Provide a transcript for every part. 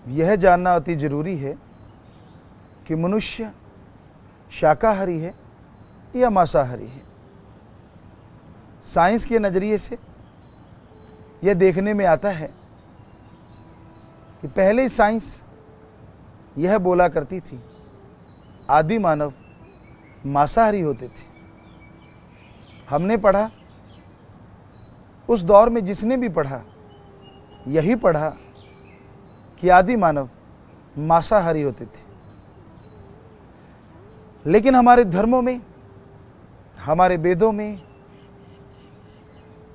यह जानना अति जरूरी है कि मनुष्य शाकाहारी है या मांसाहारी है। साइंस के नज़रिए से यह देखने में आता है कि पहले साइंस यह बोला करती थी आदि मानव मांसाहारी होते थे। हमने पढ़ा, उस दौर में जिसने भी पढ़ा यही पढ़ा कि आदि मानव मांसाहारी होते थे। लेकिन हमारे धर्मों में, हमारे वेदों में,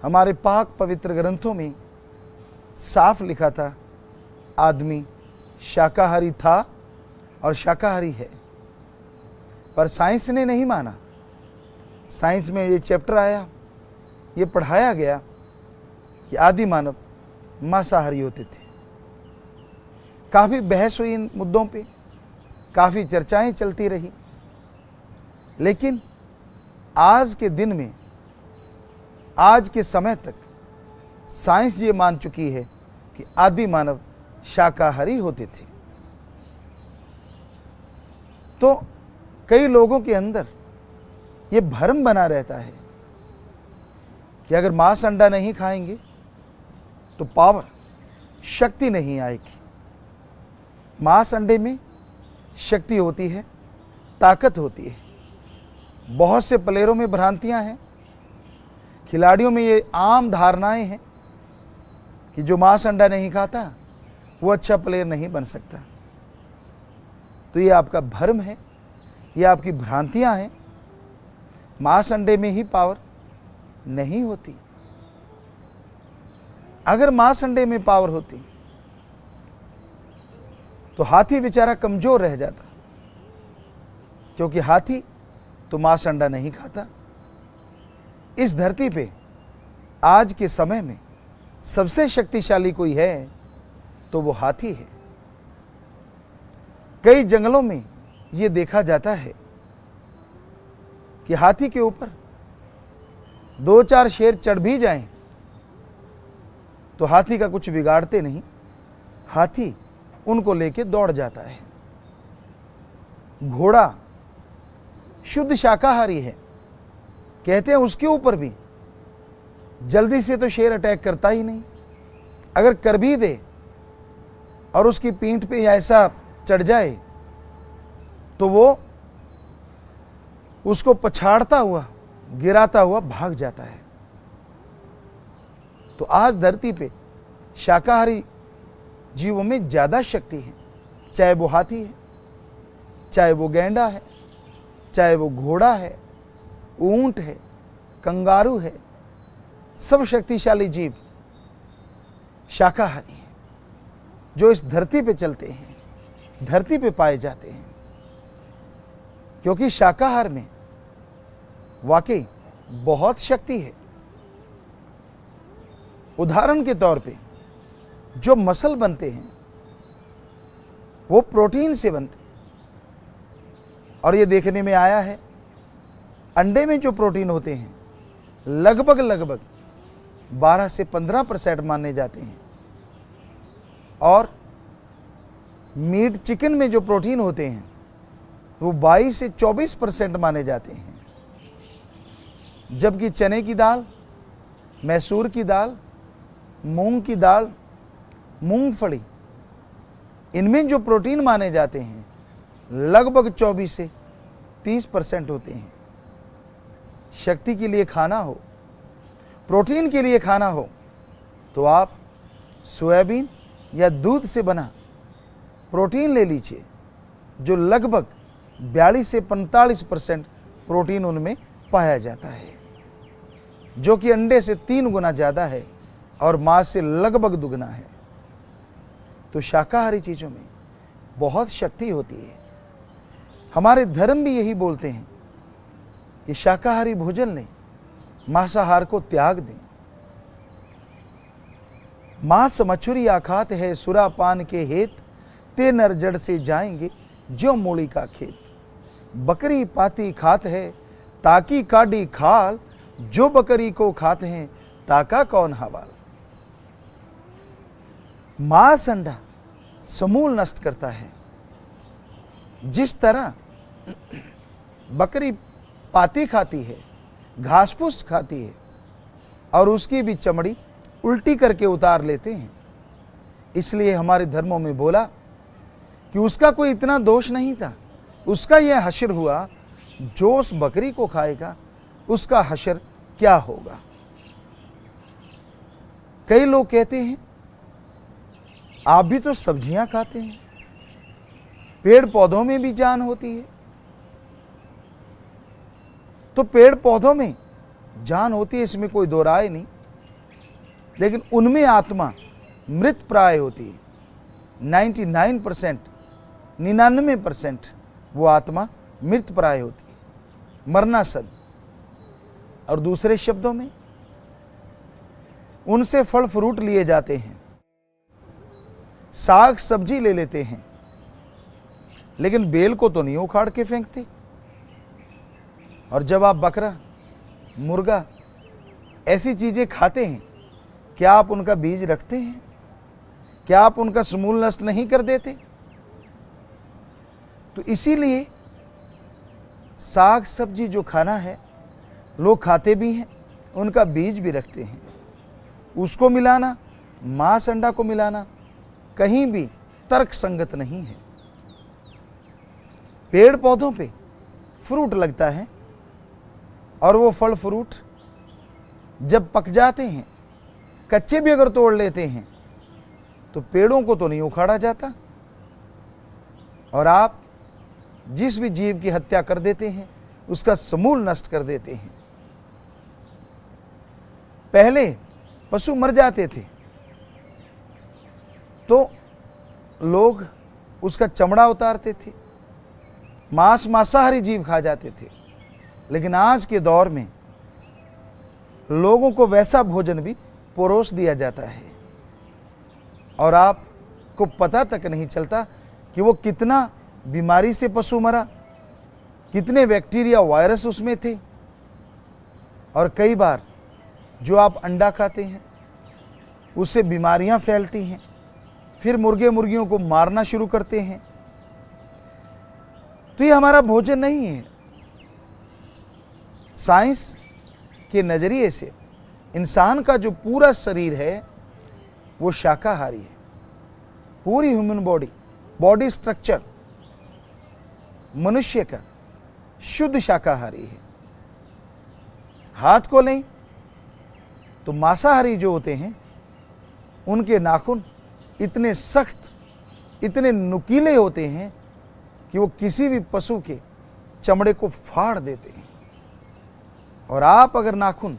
हमारे पाक पवित्र ग्रंथों में साफ लिखा था आदमी शाकाहारी था और शाकाहारी है। पर साइंस ने नहीं माना। साइंस में ये चैप्टर आया, ये पढ़ाया गया कि आदि मानव मांसाहारी होते थे। काफ़ी बहस हुई इन मुद्दों पे, काफ़ी चर्चाएं चलती रही, लेकिन आज के दिन में, आज के समय तक साइंस ये मान चुकी है कि आदि मानव शाकाहारी होते थे। तो कई लोगों के अंदर ये भ्रम बना रहता है कि अगर मांस अंडा नहीं खाएंगे तो पावर, शक्ति नहीं आएगी। मांस अंडे में शक्ति होती है, ताकत होती है। बहुत से प्लेयरों में भ्रांतियां हैं, खिलाड़ियों में ये आम धारणाएं हैं कि जो मांस अंडा नहीं खाता वो अच्छा प्लेयर नहीं बन सकता। तो ये आपका भ्रम है, ये आपकी भ्रांतियां हैं। मांस अंडे में ही पावर नहीं होती। अगर मांस अंडे में पावर होती तो हाथी बेचारा कमजोर रह जाता, क्योंकि हाथी तो मांस अंडा नहीं खाता। इस धरती पे आज के समय में सबसे शक्तिशाली कोई है तो वो हाथी है। कई जंगलों में ये देखा जाता है कि हाथी के ऊपर 2-4 शेर चढ़ भी जाएं तो हाथी का कुछ बिगाड़ते नहीं। हाथी उनको लेके दौड़ जाता है। घोड़ा शुद्ध शाकाहारी है, कहते हैं उसके ऊपर भी जल्दी से तो शेर अटैक करता ही नहीं। अगर कर भी दे और उसकी पीठ पे ऐसा चढ़ जाए तो वो उसको पछाड़ता हुआ, गिराता हुआ भाग जाता है। तो आज धरती पे शाकाहारी जीवों में ज्यादा शक्ति है, चाहे वो हाथी है, चाहे वो गैंडा है, चाहे वो घोड़ा है, ऊंट है, कंगारू है। सब शक्तिशाली जीव शाकाहारी हैं, जो इस धरती पे चलते हैं, धरती पे पाए जाते हैं। क्योंकि शाकाहार में वाकई बहुत शक्ति है। उदाहरण के तौर पे जो मसल बनते हैं वो प्रोटीन से बनते हैं। और ये देखने में आया है अंडे में जो प्रोटीन होते हैं लगभग 12 से 15% माने जाते हैं। और मीट, चिकन में जो प्रोटीन होते हैं वो 22 से 24% माने जाते हैं। जबकि चने की दाल, मैसूर की दाल, मूंग की दाल, मूंगफली, इनमें जो प्रोटीन माने जाते हैं लगभग 24 से 30% होते हैं। शक्ति के लिए खाना हो, प्रोटीन के लिए खाना हो तो आप सोयाबीन या दूध से बना प्रोटीन ले लीजिए, जो लगभग 42 से 45% प्रोटीन उनमें पाया जाता है, जो कि अंडे से 3 गुना ज़्यादा है और मांस से लगभग दुगना है। तो शाकाहारी चीज़ों में बहुत शक्ति होती है। हमारे धर्म भी यही बोलते हैं कि शाकाहारी भोजन लें, मांसाहार को त्याग दें। मांस मछुरी आखात है सुरापान के हेत, ते नर जड़ से जाएंगे जो मूली का खेत। बकरी पाती खात है ताकी काडी खाल, जो बकरी को खाते हैं ताका कौन हवाल। मांस अंडा समूल नष्ट करता है। जिस तरह बकरी पाती खाती है, घास फूस खाती है और उसकी भी चमड़ी उल्टी करके उतार लेते हैं, इसलिए हमारे धर्मों में बोला कि उसका कोई इतना दोष नहीं था, उसका यह हश्र हुआ, जो उस बकरी को खाएगा उसका हश्र क्या होगा। कई लोग कहते हैं आप भी तो सब्जियां खाते हैं, पेड़ पौधों में भी जान होती है। तो पेड़ पौधों में जान होती है, इसमें कोई दो राय नहीं, लेकिन उनमें आत्मा मृत प्राय होती है। 99% वो आत्मा मृत प्राय होती है, मरनासन। और दूसरे शब्दों में उनसे फल फ्रूट लिए जाते हैं, साग सब्जी ले लेते हैं, लेकिन बेल को तो नहीं उखाड़ के फेंकते। और जब आप बकरा, मुर्गा ऐसी चीजें खाते हैं, क्या आप उनका बीज रखते हैं? क्या आप उनका समूल नष्ट नहीं कर देते? तो इसीलिए साग सब्जी जो खाना है लोग खाते भी हैं, उनका बीज भी रखते हैं। उसको मिलाना, मांस अंडा को मिलाना कहीं भी तर्क संगत नहीं है। पेड़ पौधों पे फ्रूट लगता है और वो फल फ्रूट जब पक जाते हैं, कच्चे भी अगर तोड़ लेते हैं तो पेड़ों को तो नहीं उखाड़ा जाता। और आप जिस भी जीव की हत्या कर देते हैं उसका समूल नष्ट कर देते हैं। पहले पशु मर जाते थे तो लोग उसका चमड़ा उतारते थे, मांसाहारी जीव खा जाते थे। लेकिन आज के दौर में लोगों को वैसा भोजन भी परोस दिया जाता है और आपको पता तक नहीं चलता कि वो कितना बीमारी से पशु मरा, कितने बैक्टीरिया वायरस उसमें थे। और कई बार जो आप अंडा खाते हैं उससे बीमारियां फैलती हैं, फिर मुर्गे मुर्गियों को मारना शुरू करते हैं। तो ये हमारा भोजन नहीं है। साइंस के नजरिए से इंसान का जो पूरा शरीर है वो शाकाहारी है। पूरी ह्यूमन बॉडी स्ट्रक्चर मनुष्य का शुद्ध शाकाहारी है। हाथ को लें तो मांसाहारी जो होते हैं उनके नाखून इतने सख्त, इतने नुकीले होते हैं कि वो किसी भी पशु के चमड़े को फाड़ देते हैं। और आप अगर नाखून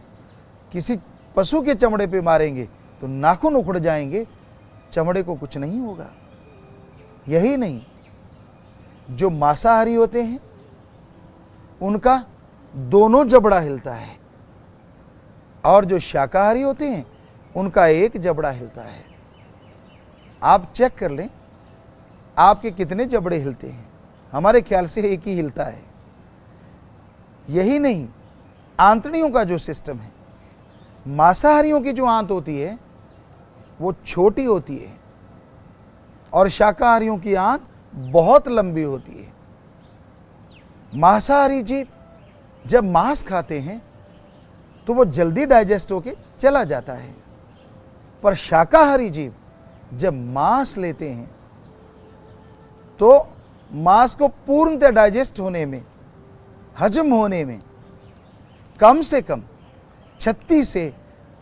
किसी पशु के चमड़े पे मारेंगे तो नाखून उखड़ जाएंगे, चमड़े को कुछ नहीं होगा। यही नहीं, जो मांसाहारी होते हैं उनका दोनों जबड़ा हिलता है और जो शाकाहारी होते हैं उनका एक जबड़ा हिलता है। आप चेक कर लें आपके कितने जबड़े हिलते हैं। हमारे ख्याल से एक ही हिलता है। यही नहीं, आंतड़ियों का जो सिस्टम है, मांसाहारियों की जो आंत होती है वो छोटी होती है और शाकाहारियों की आंत बहुत लंबी होती है। मांसाहारी जीव जब मांस खाते हैं तो वो जल्दी डाइजेस्ट होके चला जाता है, पर शाकाहारी जीव जब मांस लेते हैं तो मांस को पूर्णतः डाइजेस्ट होने में, हजम होने में कम से कम 36 से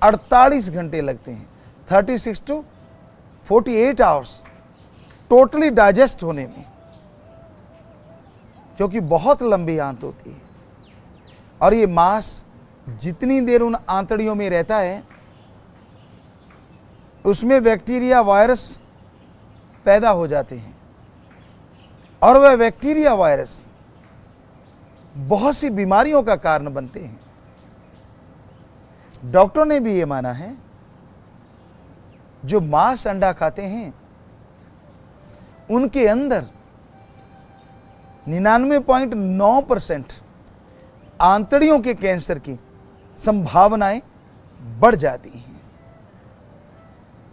48 घंटे लगते हैं। 36 to 48 आवर्स टोटली डाइजेस्ट होने में, क्योंकि बहुत लंबी आंत होती है। और ये मांस जितनी देर उन आंतड़ियों में रहता है उसमें बैक्टीरिया वायरस पैदा हो जाते हैं और वह बैक्टीरिया वायरस बहुत सी बीमारियों का कारण बनते हैं। डॉक्टरों ने भी ये माना है जो मांस अंडा खाते हैं उनके अंदर 99.9% आंतड़ियों के कैंसर की संभावनाएं बढ़ जाती हैं।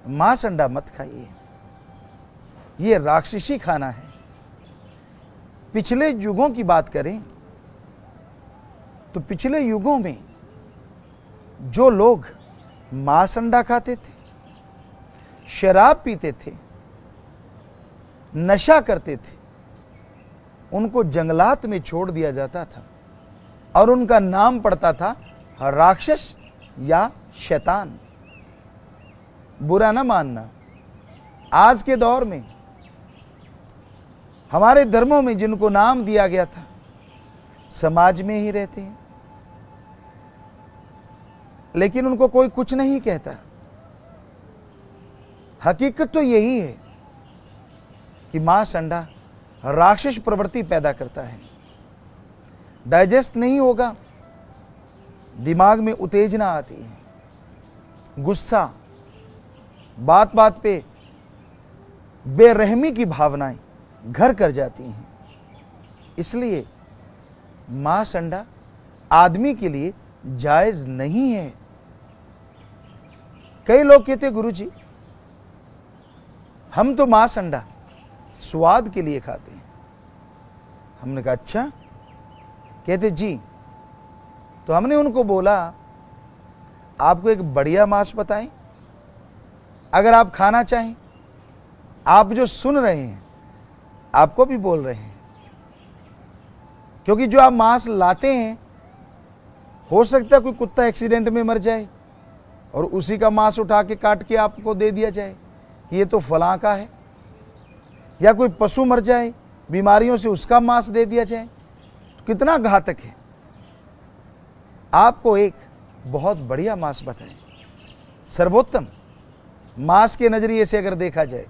मांस अंडा मत खाइए। ये राक्षसी खाना है। पिछले युगों की बात करें तो पिछले युगों में जो लोग मांस अंडा खाते थे, शराब पीते थे, नशा करते थे, उनको जंगलात में छोड़ दिया जाता था और उनका नाम पड़ता था राक्षस या शैतान। बुरा ना मानना, आज के दौर में हमारे धर्मों में जिनको नाम दिया गया था समाज में ही रहते हैं, लेकिन उनको कोई कुछ नहीं कहता। हकीकत तो यही है कि मांस अंडा राक्षस प्रवृत्ति पैदा करता है। डाइजेस्ट नहीं होगा, दिमाग में उत्तेजना आती है, गुस्सा, बात बात पे बेरहमी की भावनाएं घर कर जाती हैं। इसलिए मांस अंडा आदमी के लिए जायज नहीं है। कई लोग कहते गुरुजी हम तो मांस अंडा स्वाद के लिए खाते हैं। हमने कहा अच्छा, कहते जी। तो हमने उनको बोला आपको एक बढ़िया मांस बताएं, अगर आप खाना चाहें। आप जो सुन रहे हैं आपको भी बोल रहे हैं, क्योंकि जो आप मांस लाते हैं हो सकता है कोई कुत्ता एक्सीडेंट में मर जाए और उसी का मांस उठा के काट के आपको दे दिया जाए, ये तो फलां का है। या कोई पशु मर जाए बीमारियों से, उसका मांस दे दिया जाए, तो कितना घातक है। आपको एक बहुत बढ़िया मांस बताएं, सर्वोत्तम मांस के नजरिए से अगर देखा जाए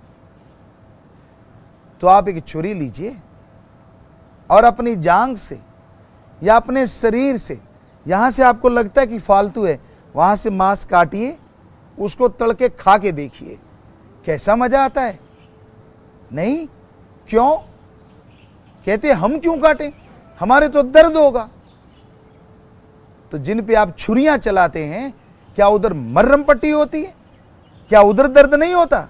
तो आप एक छुरी लीजिए और अपनी जांघ से या अपने शरीर से, यहां से आपको लगता है कि फालतू है, वहां से मांस काटिए, उसको तल के खा के देखिए कैसा मजा आता है। नहीं, क्यों? कहते हम क्यों काटें, हमारे तो दर्द होगा। तो जिन पे आप छुरियां चलाते हैं, क्या उधर मर्रम पट्टी होती है? क्या उधर दर्द नहीं होता?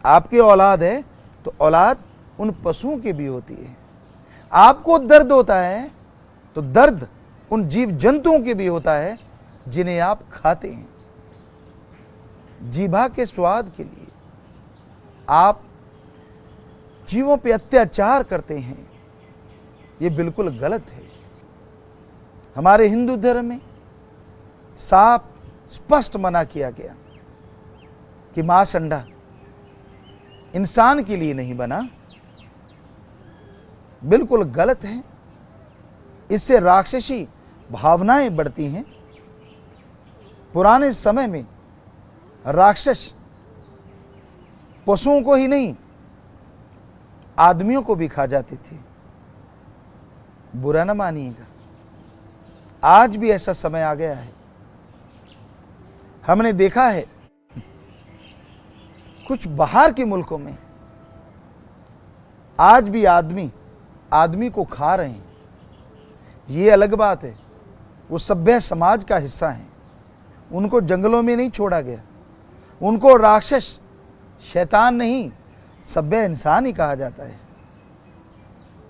आपकी औलाद है तो औलाद उन पशुओं की भी होती है। आपको दर्द होता है तो दर्द उन जीव जंतुओं के भी होता है जिन्हें आप खाते हैं। जीभा के स्वाद के लिए आप जीवों पे अत्याचार करते हैं, ये बिल्कुल गलत है। हमारे हिंदू धर्म में साफ स्पष्ट मना किया गया कि मांस अंडा इंसान के लिए नहीं बना, बिल्कुल गलत है। इससे राक्षसी भावनाएं बढ़ती हैं। पुराने समय में राक्षस पशुओं को ही नहीं आदमियों को भी खा जाते थे। बुरा ना मानिएगा, आज भी ऐसा समय आ गया है। हमने देखा है कुछ बाहर के मुल्कों में आज भी आदमी को खा रहे हैं। ये अलग बात है, वो सभ्य समाज का हिस्सा है, उनको जंगलों में नहीं छोड़ा गया, उनको राक्षस शैतान नहीं सभ्य इंसान ही कहा जाता है।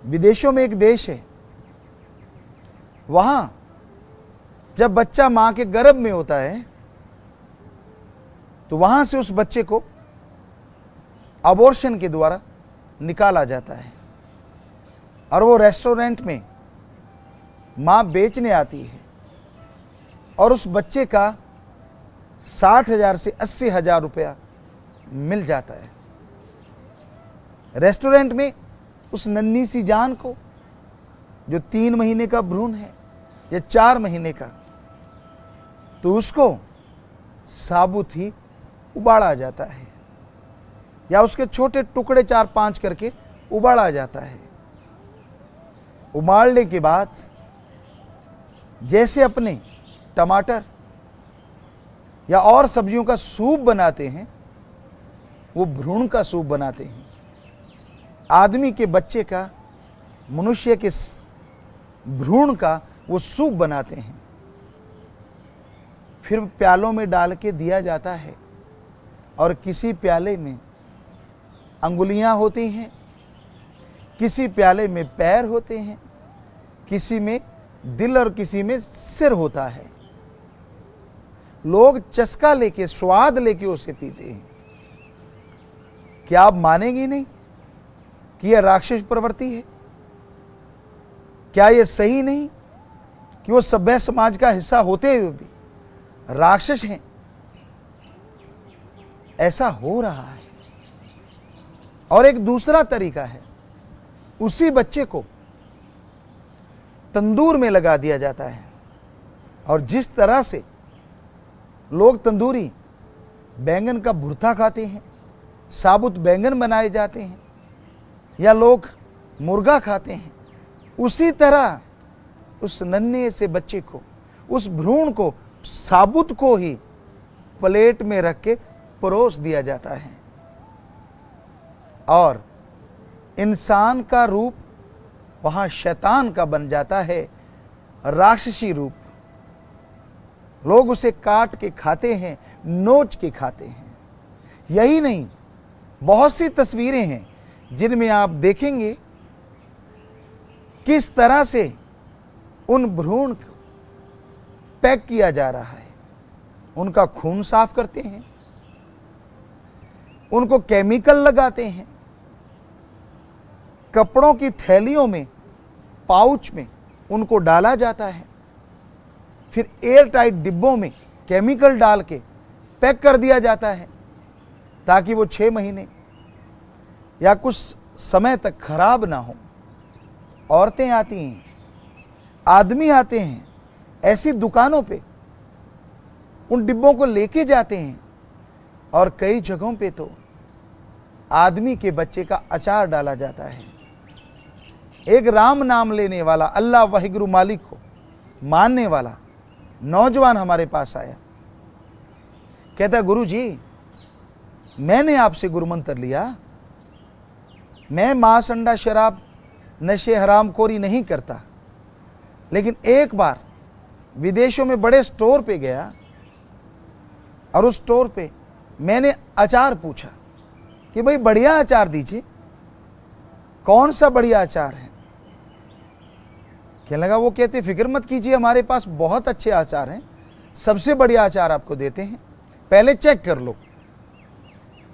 विदेशों में एक देश है, वहां जब बच्चा मां के गर्भ में होता है तो वहां से उस बच्चे को अबॉर्शन के द्वारा निकाला जाता है और वो रेस्टोरेंट में मां बेचने आती है और उस बच्चे का 60,000 से 80,000 रुपया मिल जाता है। रेस्टोरेंट में उस नन्ही सी जान को, जो 3 महीने का भ्रूण है या 4 महीने का, तो उसको साबुत ही उबाला जाता है या उसके छोटे टुकड़े 4-5 करके उबाला जाता है। उबालने के बाद जैसे अपने टमाटर या और सब्जियों का सूप बनाते हैं, वो भ्रूण का सूप बनाते हैं। आदमी के बच्चे का, मनुष्य के भ्रूण का वो सूप बनाते हैं, फिर प्यालों में डाल के दिया जाता है और किसी प्याले में अंगुलियां होती हैं, किसी प्याले में पैर होते हैं, किसी में दिल और किसी में सिर होता है। लोग चस्का लेके, स्वाद लेके उसे पीते हैं। क्या आप मानेंगे नहीं कि यह राक्षस प्रवृत्ति है? क्या यह सही नहीं कि वो सभ्य समाज का हिस्सा होते हुए भी राक्षस हैं? ऐसा हो रहा है। और एक दूसरा तरीका है, उसी बच्चे को तंदूर में लगा दिया जाता है, और जिस तरह से लोग तंदूरी बैंगन का भुर्ता खाते हैं, साबुत बैंगन बनाए जाते हैं, या लोग मुर्गा खाते हैं, उसी तरह उस नन्हे से बच्चे को, उस भ्रूण को, साबुत को ही प्लेट में रख के परोस दिया जाता है। और इंसान का रूप वहां शैतान का बन जाता है, राक्षसी रूप। लोग उसे काट के खाते हैं, नोच के खाते हैं। यही नहीं, बहुत सी तस्वीरें हैं जिनमें आप देखेंगे किस तरह से उन भ्रूण को पैक किया जा रहा है। उनका खून साफ करते हैं, उनको केमिकल लगाते हैं, कपड़ों की थैलियों में, पाउच में उनको डाला जाता है, फिर एयर टाइट डिब्बों में केमिकल डाल के पैक कर दिया जाता है ताकि वो 6 महीने या कुछ समय तक खराब ना हो। औरतें आती हैं, आदमी आते हैं, ऐसी दुकानों पे उन डिब्बों को लेके जाते हैं, और कई जगहों पे तो आदमी के बच्चे का अचार डाला जाता है। एक राम नाम लेने वाला, अल्लाह वाहिगुरु मालिक को मानने वाला नौजवान हमारे पास आया। कहता, गुरु जी, मैंने आपसे गुरु मंत्र लिया, मैं मांस, अंडा, शराब, नशे, हरामखोरी नहीं करता, लेकिन एक बार विदेशों में बड़े स्टोर पे गया, और उस स्टोर पे मैंने अचार पूछा कि भाई बढ़िया अचार दीजिए, कौन सा बढ़िया अचार है? कहने लगा, वो कहते फिक्र मत कीजिए, हमारे पास बहुत अच्छे अचार हैं, सबसे बढ़िया अचार आपको देते हैं, पहले चेक कर लो।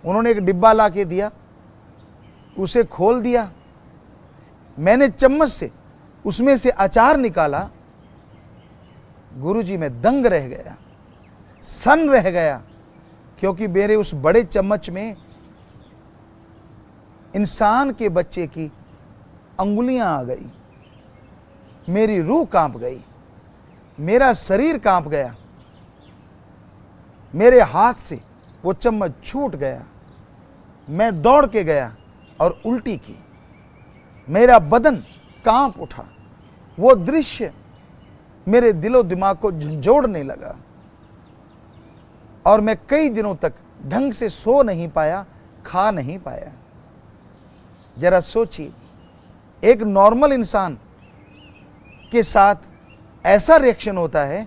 उन्होंने एक डिब्बा ला के दिया, उसे खोल दिया, मैंने चम्मच से उसमें से अचार निकाला। गुरुजी, मैं दंग रह गया, सन रह गया, क्योंकि मेरे उस बड़े चम्मच में इंसान के बच्चे की अंगुलियां आ गई, मेरी रूह कांप गई, मेरा शरीर कांप गया, मेरे हाथ से वो चम्मच छूट गया, मैं दौड़ के गया और उल्टी की, मेरा बदन कांप उठा। वो दृश्य मेरे दिलो दिमाग को झंझोड़ने लगा, और मैं कई दिनों तक ढंग से सो नहीं पाया, खा नहीं पाया। जरा सोचिए, एक नॉर्मल इंसान के साथ ऐसा रिएक्शन होता है,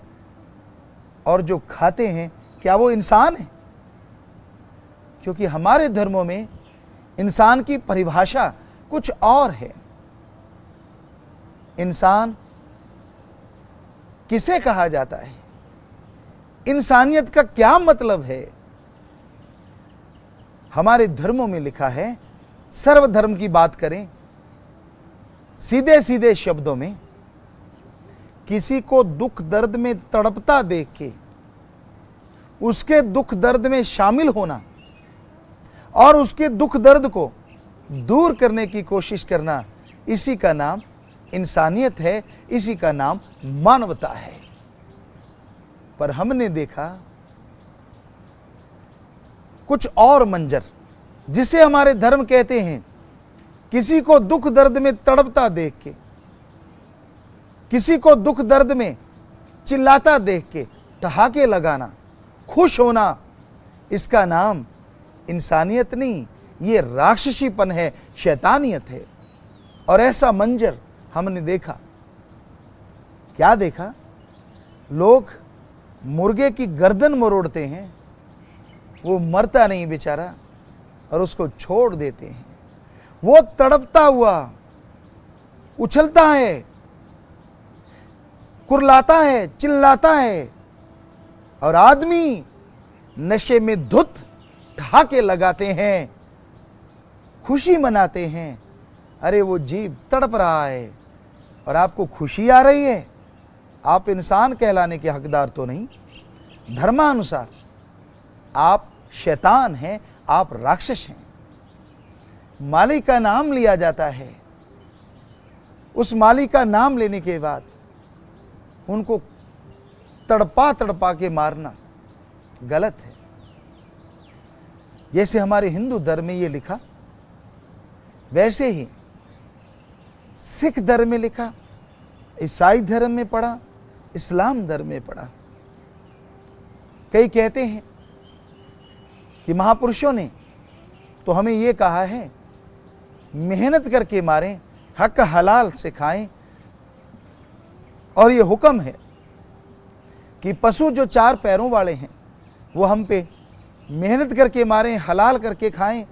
और जो खाते हैं, क्या वो इंसान है? क्योंकि हमारे धर्मों में इंसान की परिभाषा कुछ और है। इंसान किसे कहा जाता है? इंसानियत का क्या मतलब है? हमारे धर्मों में लिखा है, सर्वधर्म की बात करें सीधे सीधे शब्दों में, किसी को दुख दर्द में तड़पता देख के उसके दुख दर्द में शामिल होना और उसके दुख दर्द को दूर करने की कोशिश करना, इसी का नाम इंसानियत है, इसी का नाम मानवता है। पर हमने देखा कुछ और मंजर, जिसे हमारे धर्म कहते हैं किसी को दुख दर्द में तड़पता देख के, किसी को दुख दर्द में चिल्लाता देख के ठहाके लगाना, खुश होना, इसका नाम इंसानियत नहीं, ये राक्षसीपन है, शैतानियत है। और ऐसा मंजर हमने देखा। क्या देखा? लोग मुर्गे की गर्दन मरोड़ते हैं, वो मरता नहीं बेचारा, और उसको छोड़ देते हैं। वो तड़पता हुआ उछलता है, कुरलाता है, चिल्लाता है, और आदमी नशे में धुत ठहाके लगाते हैं, खुशी मनाते हैं। अरे वो जीव तड़प रहा है और आपको खुशी आ रही है। आप इंसान कहलाने के हकदार तो नहीं। धर्मानुसार आप शैतान हैं, आप राक्षस हैं। मालिक का नाम लिया जाता है, उस मालिक का नाम लेने के बाद उनको तड़पा तड़पा के मारना गलत है। जैसे हमारे हिंदू धर्म में ये लिखा, वैसे ही सिख धर्म में लिखा, ईसाई धर्म में पढ़ा, इस्लाम धर्म में पढ़ा। कई कहते हैं कि महापुरुषों ने तो हमें ये कहा है मेहनत करके मारें, हक हलाल से खाएं, और ये हुक्म है कि पशु जो 4 पैरों वाले हैं वो हम पे मेहनत करके मारें, हलाल करके खाएं,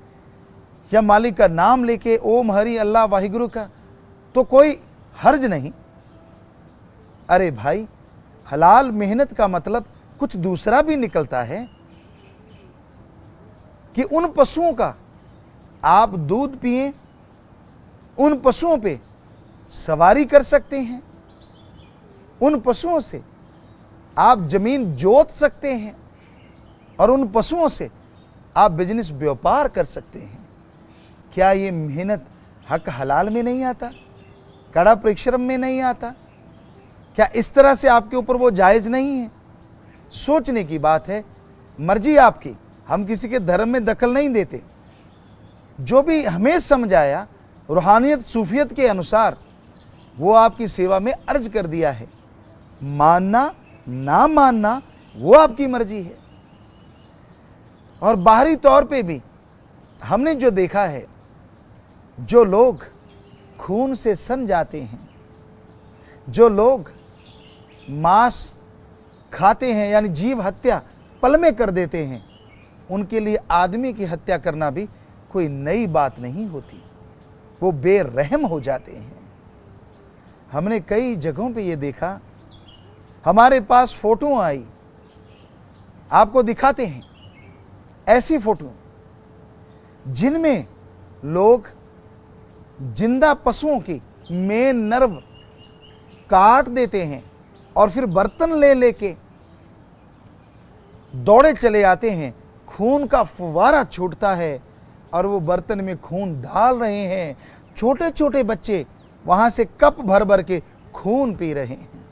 या मालिक का नाम लेके ओम हरि अल्लाह वाहिगुरु का, तो कोई हर्ज नहीं। अरे भाई, हलाल मेहनत का मतलब कुछ दूसरा भी निकलता है कि उन पशुओं का आप दूध पिए, उन पशुओं पे सवारी कर सकते हैं, उन पशुओं से आप जमीन जोत सकते हैं, और उन पशुओं से आप बिजनेस व्यापार कर सकते हैं। क्या ये मेहनत हक हलाल में नहीं आता? कड़ा परिश्रम में नहीं आता? क्या इस तरह से आपके ऊपर वो जायज नहीं है? सोचने की बात है। मर्जी आपकी, हम किसी के धर्म में दखल नहीं देते। जो भी हमें समझ आया रूहानियत सूफियत के अनुसार वो आपकी सेवा में अर्ज कर दिया है। मानना ना मानना वो आपकी मर्जी है। और बाहरी तौर पे भी हमने जो देखा है, जो लोग खून से सन जाते हैं, जो लोग मांस खाते हैं, यानी जीव हत्या पल में कर देते हैं, उनके लिए आदमी की हत्या करना भी कोई नई बात नहीं होती। वो बेरहम हो जाते हैं। हमने कई जगहों पे ये देखा। हमारे पास फोटो आई, आपको दिखाते हैं ऐसी फोटो जिनमें लोग जिंदा पशुओं की मेन नर्व काट देते हैं और फिर बर्तन ले लेके दौड़े चले आते हैं। खून का फुवारा छूटता है और वो बर्तन में खून डाल रहे हैं। छोटे छोटे बच्चे वहां से कप भर भर के खून पी रहे हैं।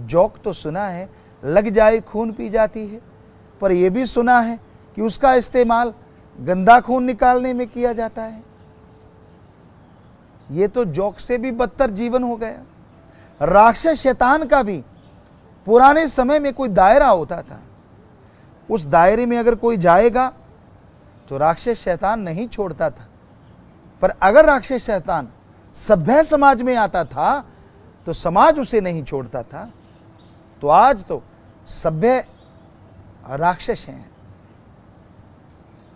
जोक तो सुना है लग जाए खून पी जाती है, पर यह भी सुना है कि उसका इस्तेमाल गंदा खून निकालने में किया जाता है। ये तो जोक से भी बदतर जीवन हो गया। राक्षस शैतान का भी पुराने समय में कोई दायरा होता था। उस दायरे में अगर कोई जाएगा तो राक्षस शैतान नहीं छोड़ता था। पर अगर राक्षस शैतान सभ्य समाज में आता था तो समाज उसे नहीं छोड़ता था। तो आज तो सभ्य राक्षस हैं।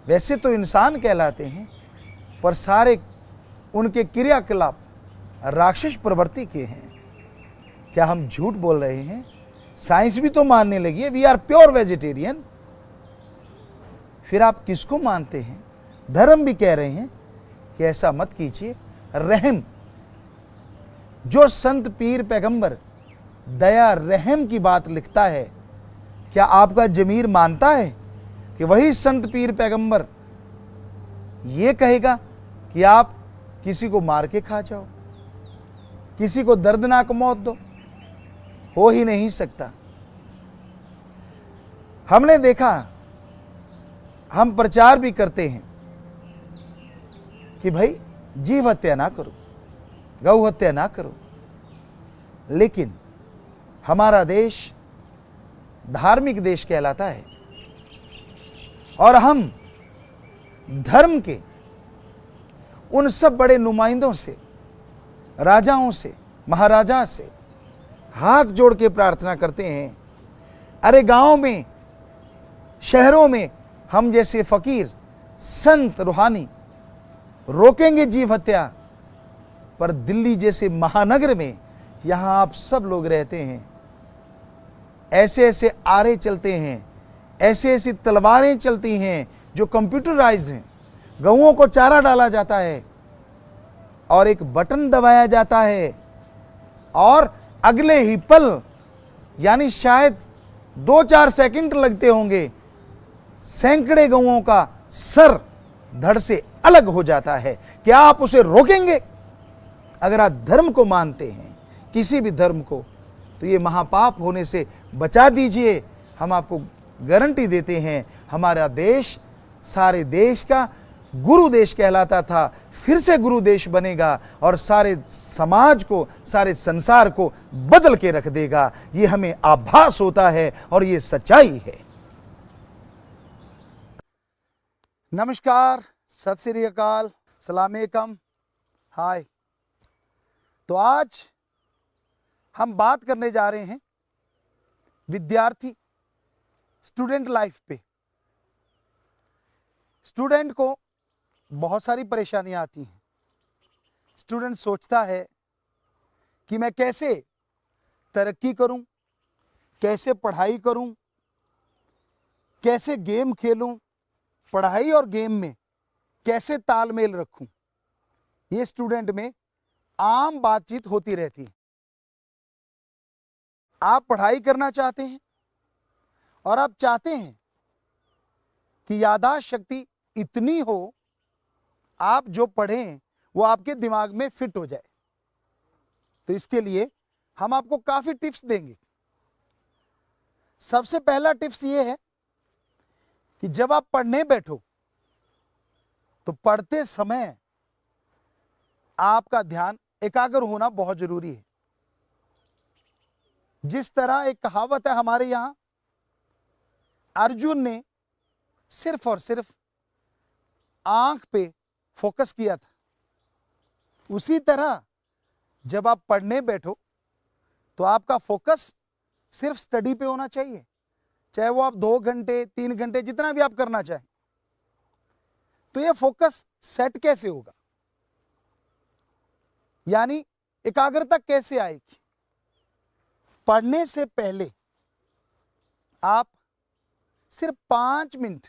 वैसे तो इंसान कहलाते हैं, पर सारे उनके क्रियाकलाप राक्षस प्रवृत्ति के हैं। क्या हम झूठ बोल रहे हैं? साइंस भी तो मानने लगी है, वी आर प्योर वेजिटेरियन। फिर आप किसको मानते हैं? धर्म भी कह रहे हैं कि ऐसा मत कीजिए। रहम, जो संत पीर पैगंबर दया रहम की बात लिखता है, क्या आपका जमीर मानता है कि वही संत पीर पैगंबर ये कहेगा कि आप किसी को मार के खा जाओ, किसी को दर्दनाक मौत दो? हो ही नहीं सकता। हमने देखा, हम प्रचार भी करते हैं कि भाई जीव हत्या ना करो, गौ हत्या ना करो, लेकिन हमारा देश धार्मिक देश कहलाता है और हम धर्म के उन सब बड़े नुमाइंदों से, राजाओं से, महाराजा से हाथ जोड़ के प्रार्थना करते हैं। अरे गांव में, शहरों में हम जैसे फकीर संत रूहानी रोकेंगे जीव हत्या, पर दिल्ली जैसे महानगर में यहां आप सब लोग रहते हैं, ऐसे ऐसे आरे चलते हैं, ऐसे ऐसी तलवारें चलती हैं जो कंप्यूटराइज्ड हैं। गऊओं को चारा डाला जाता है और एक बटन दबाया जाता है और अगले ही पल, यानी शायद 2-4 सेकंड लगते होंगे, सैकड़े गऊओं का सर धड़ से अलग हो जाता है। क्या आप उसे रोकेंगे? अगर आप धर्म को मानते हैं, किसी भी धर्म को, तो ये महापाप होने से बचा दीजिए। हम आपको गारंटी देते हैं, हमारा देश सारे देश का गुरु देश कहलाता था, फिर से गुरु देश बनेगा और सारे समाज को, सारे संसार को बदल के रख देगा। ये हमें आभास होता है और ये सच्चाई है। नमस्कार, सत श्री अकाल, सलामेकम, हाय। तो आज हम बात करने जा रहे हैं विद्यार्थी, स्टूडेंट लाइफ पे। स्टूडेंट को बहुत सारी परेशानियां आती हैं। स्टूडेंट सोचता है कि मैं कैसे तरक्की करूं, कैसे पढ़ाई करूं, कैसे गेम खेलूं, पढ़ाई और गेम में कैसे तालमेल रखूं। ये स्टूडेंट में आम बातचीत होती रहती है। आप पढ़ाई करना चाहते हैं और आप चाहते हैं कि याददाश्त शक्ति इतनी हो, आप जो पढ़ें वो आपके दिमाग में फिट हो जाए। तो इसके लिए हम आपको काफी टिप्स देंगे। सबसे पहला टिप्स ये है कि जब आप पढ़ने बैठो तो पढ़ते समय आपका ध्यान एकाग्र होना बहुत जरूरी है। जिस तरह एक कहावत है हमारे यहां, अर्जुन ने सिर्फ और सिर्फ आंख पे फोकस किया था, उसी तरह जब आप पढ़ने बैठो तो आपका फोकस सिर्फ स्टडी पे होना चाहिए, चाहे वो आप 2 घंटे 3 घंटे जितना भी आप करना चाहें। तो ये फोकस सेट कैसे होगा, यानी एकाग्रता कैसे आएगी? पढ़ने से पहले आप सिर्फ 5 मिनट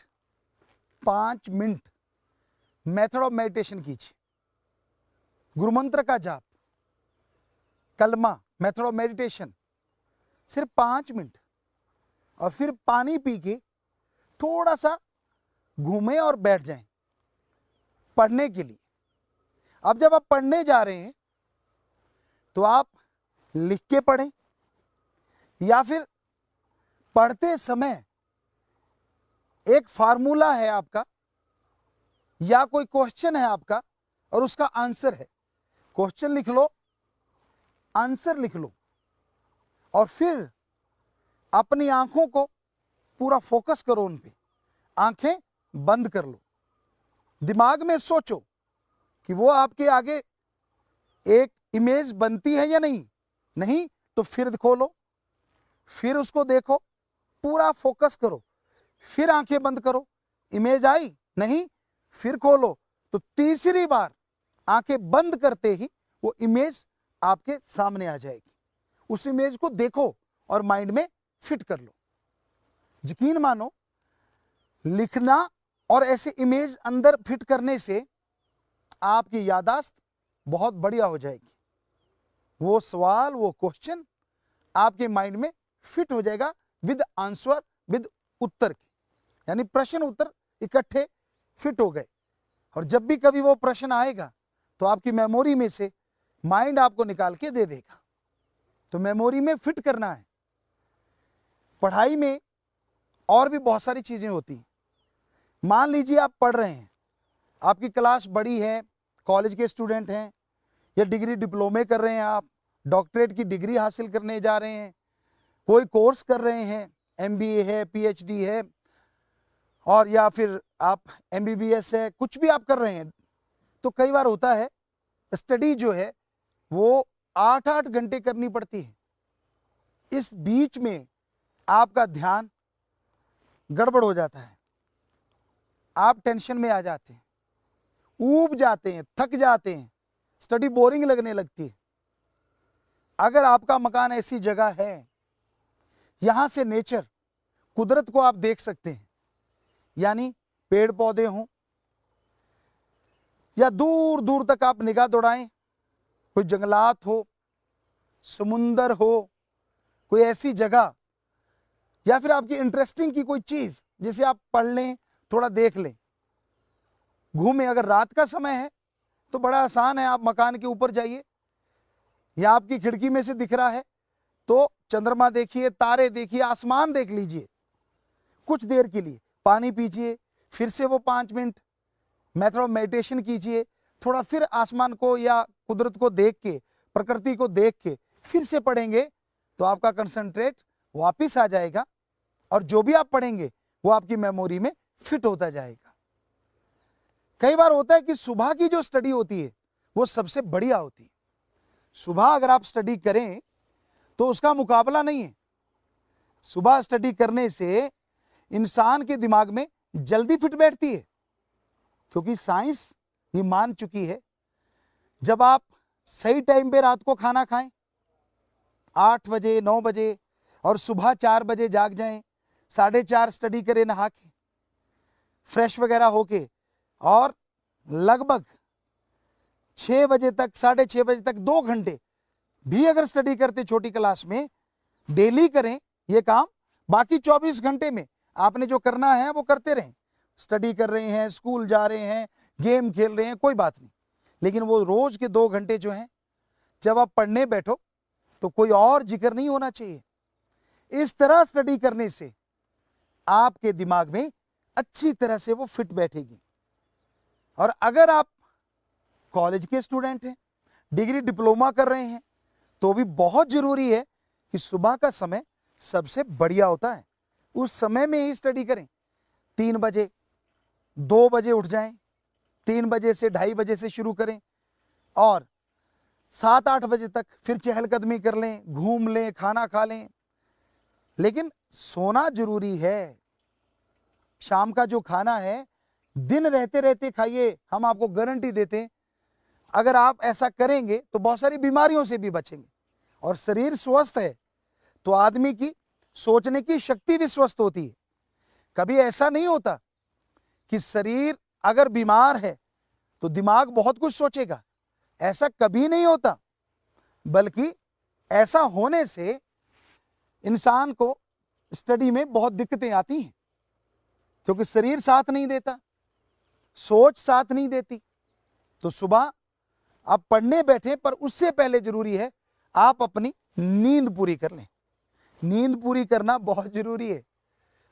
मेथड ऑफ मेडिटेशन कीजिए। गुरुमंत्र का जाप, कलमा, मेथड ऑफ मेडिटेशन, सिर्फ 5 मिनट। और फिर पानी पी के थोड़ा सा घूमें और बैठ जाएं पढ़ने के लिए। अब जब आप पढ़ने जा रहे हैं तो आप लिख के पढ़ें, या फिर पढ़ते समय एक फार्मूला है आपका या कोई क्वेश्चन है आपका और उसका आंसर है, क्वेश्चन लिख लो, आंसर लिख लो, और फिर अपनी आंखों को पूरा फोकस करो उन पे, आंखें बंद कर लो, दिमाग में सोचो कि वो आपके आगे एक इमेज बनती है या नहीं तो फिर खोलो, फिर उसको देखो, पूरा फोकस करो, फिर आंखें बंद करो, इमेज आई नहीं, फिर खोलो। तो तीसरी बार आंखें बंद करते ही वो इमेज आपके सामने आ जाएगी। उस इमेज को देखो और माइंड में फिट कर लो। यकीन मानो, लिखना और ऐसे इमेज अंदर फिट करने से आपकी याददाश्त बहुत बढ़िया हो जाएगी। वो सवाल, वो क्वेश्चन आपके माइंड में फिट हो जाएगा विद आंसर, विद उत्तर के, यानी प्रश्न उत्तर इकट्ठे फिट हो गए। और जब भी कभी वो प्रश्न आएगा तो आपकी मेमोरी में से माइंड आपको निकाल के दे देगा। तो मेमोरी में फिट करना है। पढ़ाई में और भी बहुत सारी चीजें होती हैं। मान लीजिए आप पढ़ रहे हैं, आपकी क्लास बड़ी है, कॉलेज के स्टूडेंट हैं, या डिग्री डिप्लोमे कर रहे हैं, आप डॉक्टरेट की डिग्री हासिल करने जा रहे हैं, कोई कोर्स कर रहे हैं, MBA है, PhD है, और या फिर आप MBBS है, कुछ भी आप कर रहे हैं। तो कई बार होता है स्टडी जो है वो 8-8 घंटे करनी पड़ती है। इस बीच में आपका ध्यान गड़बड़ हो जाता है, आप टेंशन में आ जाते हैं, ऊब जाते हैं, थक जाते हैं, स्टडी बोरिंग लगने लगती है। अगर आपका मकान ऐसी जगह है, यहां से नेचर, कुदरत को आप देख सकते हैं, यानी पेड़ पौधे हों या दूर दूर तक आप निगाह दौड़ाएं, कोई जंगलात हो, समुंदर हो, कोई ऐसी जगह, या फिर आपकी इंटरेस्टिंग की कोई चीज जिसे आप पढ़ लें, थोड़ा देख लें, घूमें। अगर रात का समय है तो बड़ा आसान है, आप मकान के ऊपर जाइए, या आपकी खिड़की में से दिख रहा है तो चंद्रमा देखिए, तारे देखिए, आसमान देख लीजिए कुछ देर के लिए, पानी पीजिए, फिर से वो 5 मिनट मेथड ऑफ मेडिटेशन कीजिए, थोड़ा फिर आसमान को या कुदरत को देख के, प्रकृति को देख के फिर से पढ़ेंगे तो आपका कंसंट्रेट वापिस आ जाएगा और जो भी आप पढ़ेंगे वो आपकी मेमोरी में फिट होता जाएगा। कई बार होता है कि सुबह की जो स्टडी होती है वो सबसे बढ़िया होती है। सुबह अगर आप स्टडी करें तो उसका मुकाबला नहीं है। सुबह स्टडी करने से इंसान के दिमाग में जल्दी फिट बैठती है, क्योंकि साइंस ये मान चुकी है, जब आप सही टाइम पे रात को खाना खाएं 8 बजे 9 बजे और सुबह 4 बजे जाग जाएं, 4:30 स्टडी करें नहा के, फ्रेश वगैरह होके, और लगभग 6 बजे तक 6:30 बजे तक 2 घंटे भी अगर स्टडी करते छोटी क्लास में, डेली करें ये काम, बाकी 24 घंटे में आपने जो करना है वो करते रहें। स्टडी कर रहे हैं, स्कूल जा रहे हैं, गेम खेल रहे हैं, कोई बात नहीं, लेकिन वो रोज के 2 घंटे जो हैं जब आप पढ़ने बैठो तो कोई और जिक्र नहीं होना चाहिए। इस तरह स्टडी करने से आपके दिमाग में अच्छी तरह से वो फिट बैठेगी। और अगर आप कॉलेज के स्टूडेंट हैं, डिग्री डिप्लोमा कर रहे हैं, तो भी बहुत जरूरी है कि सुबह का समय सबसे बढ़िया होता है, उस समय में ही स्टडी करें। 3 बजे 2 बजे उठ जाएं, 3 बजे से 2:30 बजे से शुरू करें और 7-8 बजे तक फिर चहलकदमी कर लें, घूम लें, खाना खा लें, लेकिन सोना जरूरी है। शाम का जो खाना है दिन रहते रहते खाइए, हम आपको गारंटी देते हैं अगर आप ऐसा करेंगे तो बहुत सारी बीमारियों से भी बचेंगे। और शरीर स्वस्थ है तो आदमी की सोचने की शक्ति भी स्वस्थ होती है। कभी ऐसा नहीं होता कि शरीर अगर बीमार है तो दिमाग बहुत कुछ सोचेगा, ऐसा कभी नहीं होता, बल्कि ऐसा होने से इंसान को स्टडी में बहुत दिक्कतें आती हैं, क्योंकि शरीर साथ नहीं देता, सोच साथ नहीं देती। तो सुबह आप पढ़ने बैठे, पर उससे पहले जरूरी है आप अपनी नींद पूरी कर लें। नींद पूरी करना बहुत जरूरी है।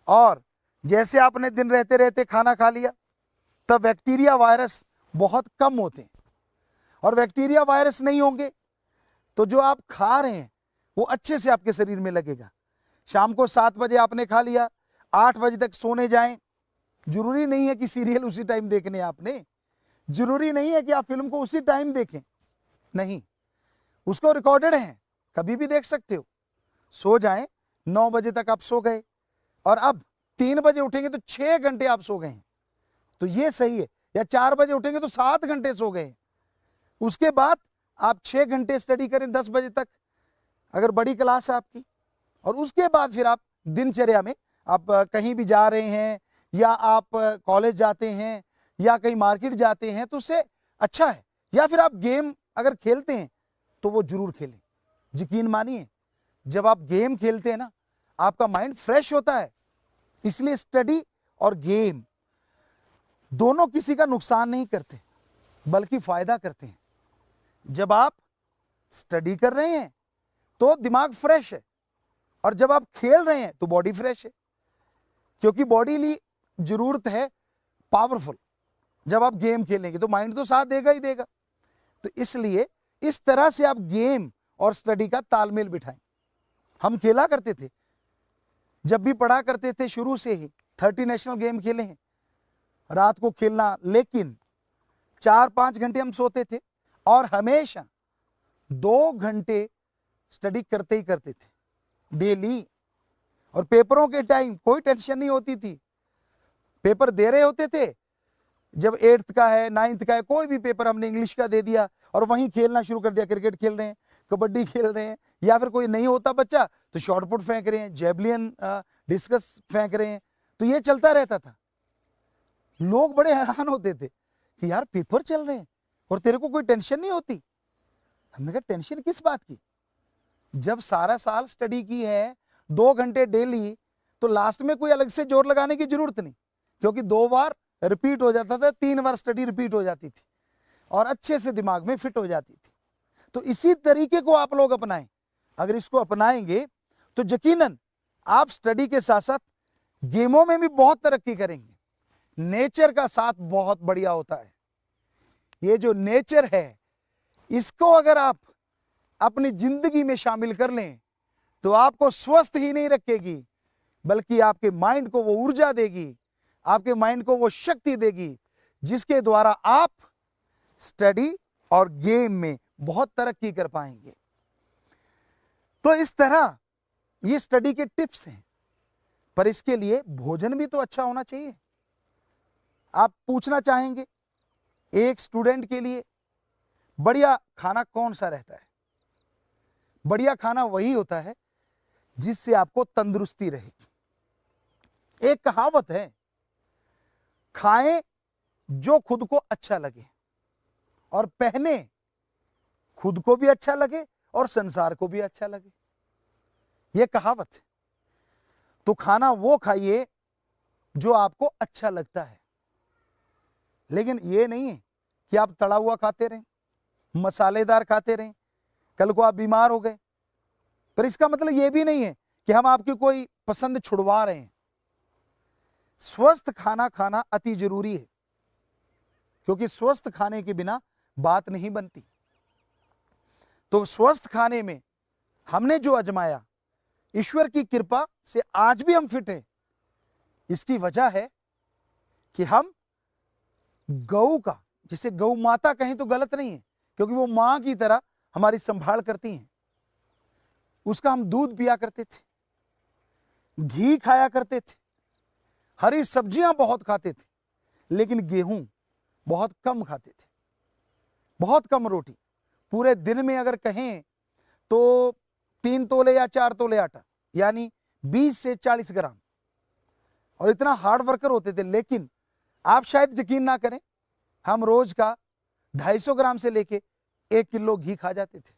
और जैसे आपने दिन रहते रहते खाना खा लिया, तब बैक्टीरिया वायरस बहुत कम होते हैं, और बैक्टीरिया वायरस नहीं होंगे तो जो आप खा रहे हैं वो अच्छे से आपके शरीर में लगेगा। शाम को 7 बजे आपने खा लिया, 8 बजे तक सोने जाएं। जरूरी नहीं है कि सीरियल उसी टाइम देखने आपने, जरूरी नहीं है कि आप फिल्म को उसी टाइम देखें, नहीं, उसको रिकॉर्डेड है, कभी भी देख सकते हो। सो जाएं, 9 बजे तक आप सो गए और अब 3 बजे उठेंगे तो 6 घंटे आप सो गए हैं, तो ये सही है। या 4 बजे उठेंगे तो 7 घंटे सो गए। उसके बाद आप 6 घंटे स्टडी करें 10 बजे तक, अगर बड़ी क्लास है आपकी, और उसके बाद फिर आप दिनचर्या में आप कहीं भी जा रहे हैं या आप कॉलेज जाते हैं या कहीं मार्केट जाते हैं तो उससे अच्छा है। या फिर आप गेम अगर खेलते हैं तो वो जरूर खेलें। यकीन मानिए, जब आप गेम खेलते हैं ना, आपका माइंड फ्रेश होता है। इसलिए स्टडी और गेम दोनों किसी का नुकसान नहीं करते, बल्कि फायदा करते हैं। जब आप स्टडी कर रहे हैं तो दिमाग फ्रेश है, और जब आप खेल रहे हैं तो बॉडी फ्रेश है, क्योंकि बॉडी की जरूरत है पावरफुल। जब आप गेम खेलेंगे तो माइंड तो साथ देगा ही देगा। तो इसलिए इस तरह से आप गेम और स्टडी का तालमेल बिठाएं। हम खेला करते थे, जब भी पढ़ा करते थे शुरू से ही 30 नेशनल गेम खेले हैं, रात को खेलना, लेकिन 4-5 घंटे हम सोते थे और हमेशा 2 घंटे स्टडी करते ही करते थे डेली। और पेपरों के टाइम कोई टेंशन नहीं होती थी, पेपर दे रहे होते थे जब 8th का है, 9th का है, कोई भी पेपर हमने इंग्लिश का दे दिया और वहीं खेलना शुरू कर दिया, क्रिकेट खेल रहे हैं, कबड्डी खेल रहे हैं, या फिर कोई नहीं होता बच्चा तो शॉर्टपुट फेंक रहे हैं, जेवलिन डिस्कस फेंक रहे हैं, तो ये चलता रहता था। लोग बड़े हैरान होते थे कि यार पेपर चल रहे हैं और तेरे को कोई टेंशन नहीं होती। हमने कहा टेंशन किस बात की, जब सारा साल स्टडी की है 2 घंटे डेली, तो लास्ट में कोई अलग से जोर लगाने की जरूरत नहीं, क्योंकि 2 बार रिपीट हो जाता था, 3 बार स्टडी रिपीट हो जाती थी और अच्छे से दिमाग में फिट हो जाती थी। तो इसी तरीके को आप लोग अपनाएं। अगर इसको अपनाएंगे तो यकीनन आप स्टडी के साथ साथ गेमों में भी बहुत तरक्की करेंगे। नेचर का साथ बहुत बढ़िया होता है। ये जो नेचर है, इसको अगर आप अपनी जिंदगी में शामिल कर लें तो आपको स्वस्थ ही नहीं रखेगी, बल्कि आपके माइंड को वो ऊर्जा देगी, आपके माइंड को वो शक्ति देगी, जिसके द्वारा आप स्टडी और गेम में बहुत तरक्की कर पाएंगे। तो इस तरह ये स्टडी के टिप्स हैं, पर इसके लिए भोजन भी तो अच्छा होना चाहिए। आप पूछना चाहेंगे एक स्टूडेंट के लिए बढ़िया खाना कौन सा रहता है? बढ़िया खाना वही होता है जिससे आपको तंदुरुस्ती रहेगी। एक कहावत है, खाएं जो खुद को अच्छा लगे और पहने खुद को भी अच्छा लगे और संसार को भी अच्छा लगे। यह कहावत है। तो खाना वो खाइए जो आपको अच्छा लगता है, लेकिन ये नहीं है कि आप तड़ा हुआ खाते रहें, मसालेदार खाते रहें, कल को आप बीमार हो गए। पर इसका मतलब ये भी नहीं है कि हम आपकी कोई पसंद छुड़वा रहे हैं। स्वस्थ खाना खाना अति जरूरी है, क्योंकि स्वस्थ खाने के बिना बात नहीं बनती। तो स्वस्थ खाने में हमने जो आजमाया, ईश्वर की कृपा से आज भी हम फिट हैं। इसकी वजह है कि हम गौ का, जिसे गौ माता कहें तो गलत नहीं है, क्योंकि वो मां की तरह हमारी संभाल करती हैं। उसका हम दूध पिया करते थे, घी खाया करते थे, हरी सब्जियां बहुत खाते थे, लेकिन गेहूं बहुत कम खाते थे, बहुत कम रोटी। पूरे दिन में अगर कहें तो 3 तोले या 4 तोले आटा, यानी 20 से 40 ग्राम। और इतना हार्ड वर्कर होते थे। लेकिन आप शायद यकीन ना करें, हम रोज का 250 ग्राम से लेके 1 किलो घी खा जाते थे।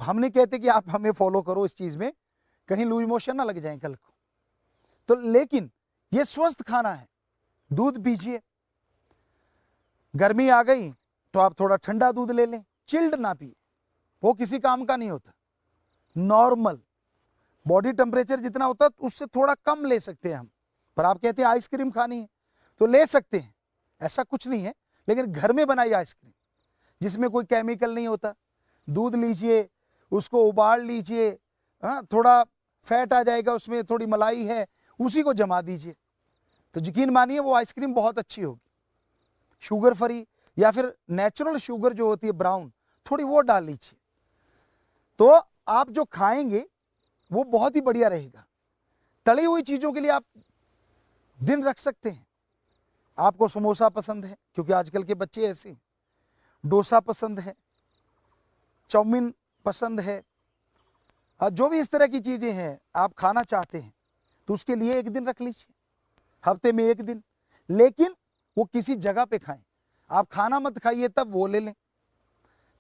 हम नहीं कहते कि आप हमें फॉलो करो इस चीज में, कहीं लूज मोशन ना लग जाए कल को। तो लेकिन ये स्वस्थ खाना है। दूध पीजिए, गर्मी आ गई तो आप थोड़ा ठंडा दूध ले लें, चिल्ड ना पिए, वो किसी काम का नहीं होता। नॉर्मल बॉडी टेम्परेचर जितना होता है उससे थोड़ा कम ले सकते हैं हम। पर आप कहते हैं आइसक्रीम खानी है तो ले सकते हैं, ऐसा कुछ नहीं है। लेकिन घर में बनाई आइसक्रीम जिसमें कोई केमिकल नहीं होता। दूध लीजिए, उसको उबाल लीजिए, थोड़ा फैट आ जाएगा उसमें, थोड़ी मलाई है, उसी को जमा दीजिए, तो यकीन मानिए वो आइसक्रीम बहुत अच्छी होगी। शुगर फ्री या फिर नेचुरल शुगर जो होती है ब्राउन, थोड़ी वो डाल लीजिए, तो आप जो खाएंगे वो बहुत ही बढ़िया रहेगा। तली हुई चीजों के लिए आप दिन रख सकते हैं। आपको समोसा पसंद है, क्योंकि आजकल के बच्चे ऐसे, डोसा पसंद है, चाउमीन पसंद है, जो भी इस तरह की चीजें हैं आप खाना चाहते हैं, तो उसके लिए एक दिन रख लीजिए, हफ्ते में 1 दिन। लेकिन वो किसी जगह पे खाएं। आप खाना मत खाइए तब वो ले लें,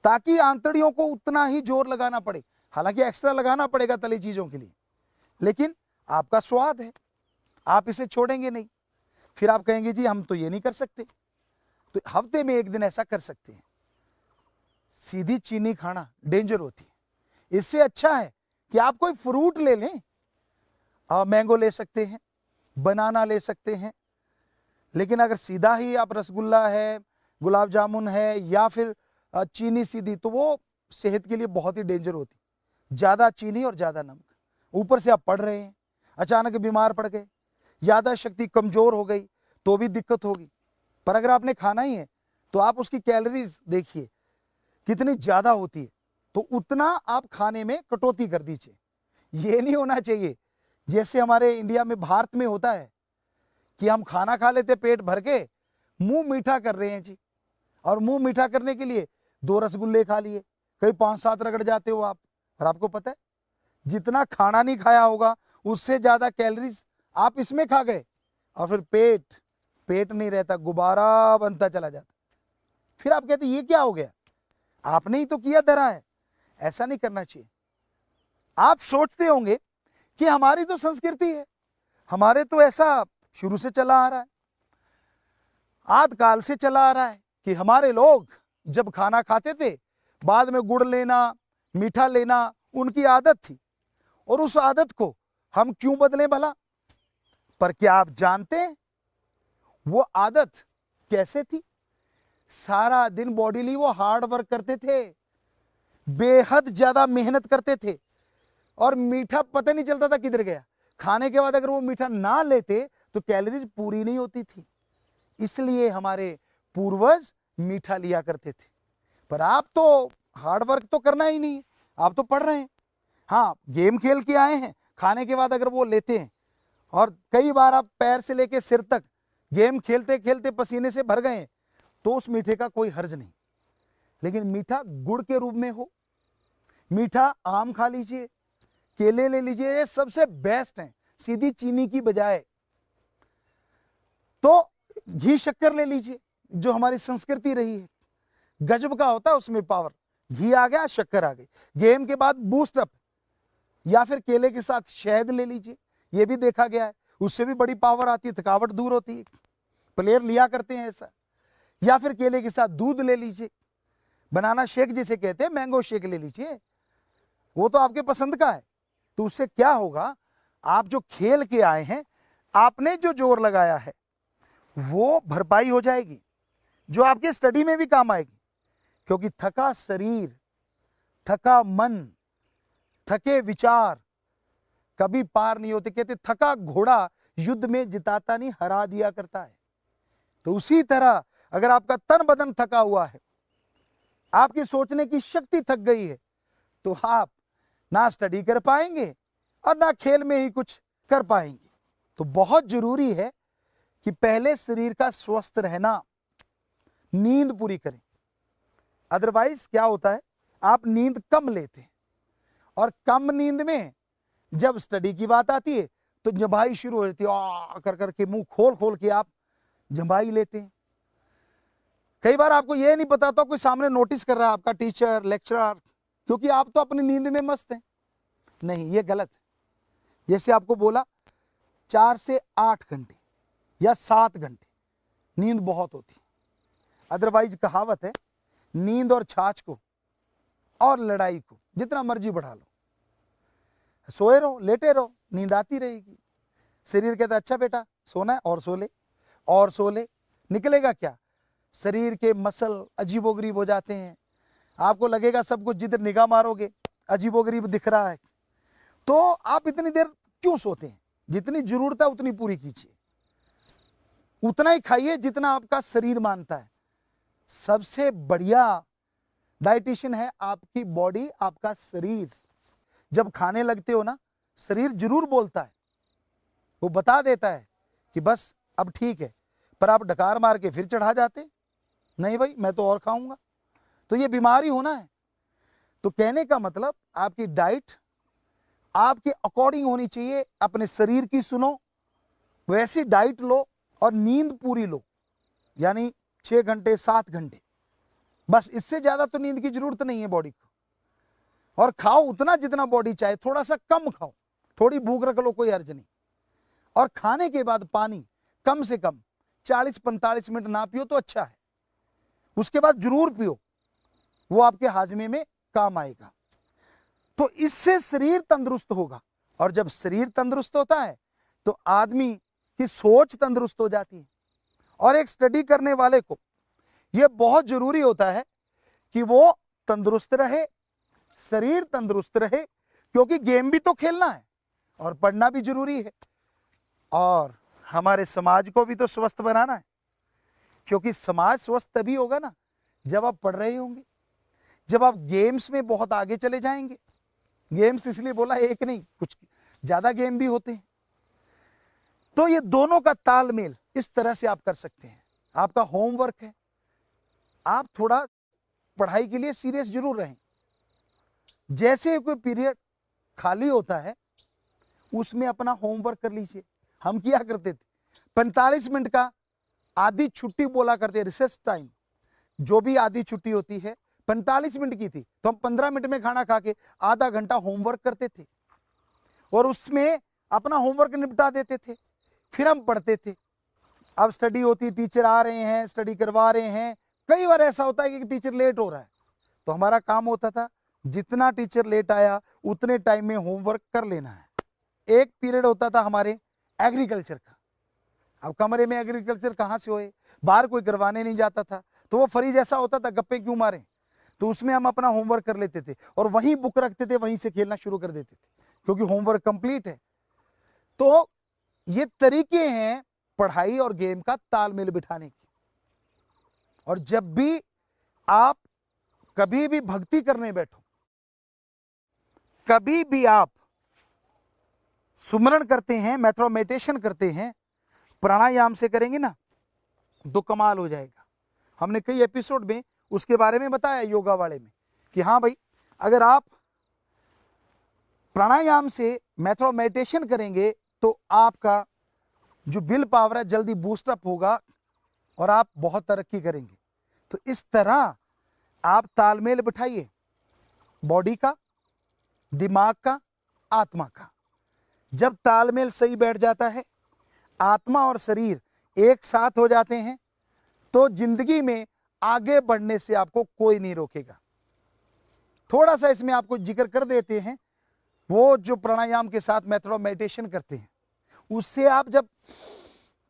ताकि आंतड़ियों को उतना ही जोर लगाना पड़े। हालांकि एक्स्ट्रा लगाना पड़ेगा तली चीजों के लिए, लेकिन आपका स्वाद है, आप इसे छोड़ेंगे नहीं। फिर आप कहेंगे जी हम तो ये नहीं कर सकते, तो हफ्ते में 1 दिन ऐसा कर सकते हैं। सीधी चीनी खाना डेंजर होती है। इससे अच्छा है कि आप कोई फ्रूट ले लें। मैंगो ले सकते हैं, बनाना ले सकते हैं। लेकिन अगर सीधा ही आप रसगुल्ला है, गुलाब जामुन है, या फिर चीनी सीधी, तो वो सेहत के लिए बहुत ही डेंजर होती। ज्यादा चीनी और ज्यादा नमक, ऊपर से आप पढ़ रहे हैं, अचानक बीमार पड़ गए, ज्यादा शक्ति कमजोर हो गई तो भी दिक्कत होगी। पर अगर आपने खाना ही है तो आप उसकी कैलोरीज देखिए कितनी ज्यादा होती है, तो उतना आप खाने में कटौती कर दीजिए। ये नहीं होना चाहिए जैसे हमारे इंडिया में, भारत में होता है कि हम खाना खा लेते पेट भर के मुंह मीठा कर रहे हैं जी, और मुंह मीठा करने के लिए 2 रसगुल्ले खा लिए, कहीं 5-7 रगड़ जाते हो आप। और आपको पता है जितना खाना नहीं खाया होगा उससे ज्यादा कैलोरीज आप इसमें खा गए, और फिर पेट नहीं रहता, गुब्बारा बनता चला जाता। फिर आप कहते ये क्या हो गया, आपने ही तो किया धरा है। ऐसा नहीं करना चाहिए। आप सोचते होंगे कि हमारी तो संस्कृति है, हमारे तो ऐसा शुरू से चला आ रहा है, आदिकाल से चला आ रहा है कि हमारे लोग जब खाना खाते थे बाद में गुड़ लेना, मीठा लेना उनकी आदत थी, और उस आदत को हम क्यों बदलें भला। पर क्या आप जानते हैं वो आदत कैसे थी? सारा दिन बॉडीली वो हार्ड वर्क करते थे, बेहद ज्यादा मेहनत करते थे, और मीठा पता नहीं चलता था किधर गया। खाने के बाद अगर वो मीठा ना लेते तो कैलोरीज पूरी नहीं होती थी, इसलिए हमारे पूर्वज मीठा लिया करते थे। पर आप तो हार्ड वर्क तो करना ही नहीं है, आप तो पढ़ रहे हैं। हाँ, गेम खेल के आए हैं, खाने के बाद अगर वो लेते हैं, और कई बार आप पैर से लेके सिर तक गेम खेलते खेलते पसीने से भर गए, तो उस मीठे का कोई हर्ज नहीं। लेकिन मीठा गुड़ के रूप में हो, मीठा आम खा लीजिए, केले ले लीजिए, ये सबसे बेस्ट है सीधी चीनी की बजाय। तो घी शक्कर ले लीजिए, जो हमारी संस्कृति रही है, गजब का होता है उसमें पावर। घी आ गया, शक्कर आ गई। गेम के बाद बूस्ट अप, या फिर केले के साथ शहद ले लीजिए, ये भी देखा गया है, उससे भी बड़ी पावर आती है, थकावट दूर होती है, प्लेयर लिया करते हैं ऐसा। या फिर केले के साथ दूध ले लीजिए, बनाना शेक जिसे कहते हैं, मैंगो शेक ले लीजिए, वो तो आपके पसंद का है। तो उससे क्या होगा, आप जो खेल के आए हैं, आपने जो जोर लगाया है वो भरपाई हो जाएगी, जो आपके स्टडी में भी काम आएगी। क्योंकि थका शरीर, थका मन, थके विचार कभी पार नहीं होते। कहते थका घोड़ा युद्ध में जिताता नहीं, हरा दिया करता है। तो उसी तरह अगर आपका तन बदन थका हुआ है, आपकी सोचने की शक्ति थक गई है, तो आप ना स्टडी कर पाएंगे और ना खेल में ही कुछ कर पाएंगे। तो बहुत जरूरी है कि पहले शरीर का स्वस्थ रहना, नींद पूरी करें। अदरवाइज क्या होता है, आप नींद कम लेते हैं, और कम नींद में जब स्टडी की बात आती है तो जंभाई शुरू हो जाती है, आ कर करके मुंह खोल खोल के आप जंभाई लेते हैं। कई बार आपको यह नहीं पता तो कोई सामने नोटिस कर रहा है, आपका टीचर, लेक्चरर, क्योंकि आप तो अपनी नींद में मस्त हैं। नहीं, ये गलत है। जैसे आपको बोला 4 से 8 घंटे या 7 घंटे नींद बहुत होती। अदरवाइज कहावत है, नींद और छाछ को और लड़ाई को जितना मर्जी बढ़ा लो, सोए रहो, लेटे रहो, नींद आती रहेगी। शरीर कहता है अच्छा बेटा सोना है, और सो ले, और सो ले। निकलेगा क्या, शरीर के मसल अजीबोगरीब हो जाते हैं। आपको लगेगा सब कुछ जिधर निगाह मारोगे अजीबोगरीब दिख रहा है। तो आप इतनी देर क्यों सोते हैं? जितनी जरूरत है उतनी पूरी कीजिए, उतना ही खाइए जितना आपका शरीर मानता है। सबसे बढ़िया डाइटिशियन है आपकी बॉडी, आपका शरीर। जब खाने लगते हो ना, शरीर जरूर बोलता है, वो बता देता है कि बस अब ठीक है, पर आप डकार मार के फिर चढ़ा जाते, नहीं भाई मैं तो और खाऊंगा। तो ये बीमारी होना है। तो कहने का मतलब आपकी डाइट आपके अकॉर्डिंग होनी चाहिए। अपने शरीर की सुनो, वैसी डाइट लो, और नींद पूरी लो, यानी 6 घंटे 7 घंटे, बस। इससे ज्यादा तो नींद की जरूरत नहीं है बॉडी को। और खाओ उतना जितना बॉडी चाहे, थोड़ा सा कम खाओ, थोड़ी भूख रख लो, कोई अर्ज नहीं। और खाने के बाद पानी कम से कम 40-45 मिनट ना पियो तो अच्छा है, उसके बाद जरूर पियो, वो आपके हाजमे में काम आएगा। तो इससे शरीर तंदुरुस्त होगा, और जब शरीर तंदुरुस्त होता है तो आदमी की सोच तंदुरुस्त हो जाती है। और एक स्टडी करने वाले को यह बहुत जरूरी होता है कि वो तंदुरुस्त रहे, शरीर तंदुरुस्त रहे, क्योंकि गेम भी तो खेलना है और पढ़ना भी जरूरी है, और हमारे समाज को भी तो स्वस्थ बनाना है। क्योंकि समाज स्वस्थ तभी होगा ना जब आप पढ़ रहे होंगे, जब आप गेम्स में बहुत आगे चले जाएंगे। गेम्स इसलिए बोला एक नहीं, कुछ ज्यादा गेम भी होते हैं। तो ये दोनों का तालमेल इस तरह से आप कर सकते हैं। आपका होमवर्क है, आप थोड़ा पढ़ाई के लिए सीरियस जरूर रहें। जैसे कोई पीरियड खाली होता है उसमें अपना होमवर्क कर लीजिए। हम किया करते थे 45 मिनट का आधी छुट्टी बोला करते, रिसेस टाइम जो भी आधी छुट्टी होती है 45 मिनट की थी, तो हम 15 मिनट में खाना खा के आधा घंटा होमवर्क करते थे और उसमें अपना होमवर्क निपटा देते थे, फिर हम पढ़ते थे। अब स्टडी होती, टीचर आ रहे हैं, स्टडी करवा रहे हैं, कई बार ऐसा होता है कि टीचर लेट हो रहा है, तो हमारा काम होता था जितना टीचर लेट आया उतने टाइम में होमवर्क कर लेना है। एक पीरियड होता था हमारे एग्रीकल्चर का। अब कमरे में एग्रीकल्चर कहाँ से होए, बाहर कोई करवाने नहीं जाता था, तो वो फ्री जैसा होता था, गप्पे क्यों मारे, तो उसमें हम अपना होमवर्क कर लेते थे और वहीं बुक रखते थे, वहीं से खेलना शुरू कर देते थे क्योंकि होमवर्क कंप्लीट है। तो ये तरीके हैं पढ़ाई और गेम का तालमेल बिठाने की। और जब भी आप कभी भी भक्ति करने बैठो, कभी भी आप सुमरण करते हैं, मेथड मेडिटेशन करते हैं, प्राणायाम से करेंगे ना तो कमाल हो जाएगा। हमने कई एपिसोड में उसके बारे में बताया योगा वाले में कि हाँ भाई, अगर आप प्राणायाम से मेथड मेडिटेशन करेंगे तो आपका जो विल पावर है जल्दी बूस्टअप होगा और आप बहुत तरक्की करेंगे। तो इस तरह आप तालमेल बिठाइए बॉडी का, दिमाग का, आत्मा का। जब तालमेल सही बैठ जाता है, आत्मा और शरीर एक साथ हो जाते हैं, तो जिंदगी में आगे बढ़ने से आपको कोई नहीं रोकेगा। थोड़ा सा इसमें आपको जिक्र कर देते हैं, वो जो प्राणायाम के साथ मेथड ऑफ मेडिटेशन करते हैं, उससे आप जब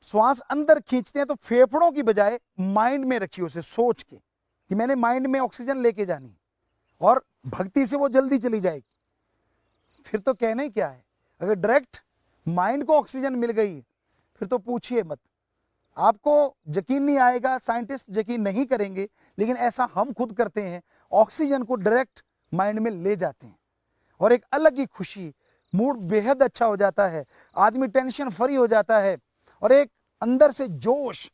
श्वास अंदर खींचते हैं तो फेफड़ों की बजाय माइंड में रखिए उसे, सोच के कि मैंने माइंड में ऑक्सीजन लेके जानी, और भक्ति से वो जल्दी चली जाएगी। फिर तो कहना ही क्या है, अगर डायरेक्ट माइंड को ऑक्सीजन मिल गई फिर तो पूछिए मत, आपको यकीन नहीं आएगा, साइंटिस्ट यकीन नहीं करेंगे, लेकिन ऐसा हम खुद करते हैं, ऑक्सीजन को डायरेक्ट माइंड में ले जाते हैं और एक अलग ही खुशी, मूड बेहद अच्छा हो जाता है, आदमी टेंशन फ्री हो जाता है और एक अंदर से जोश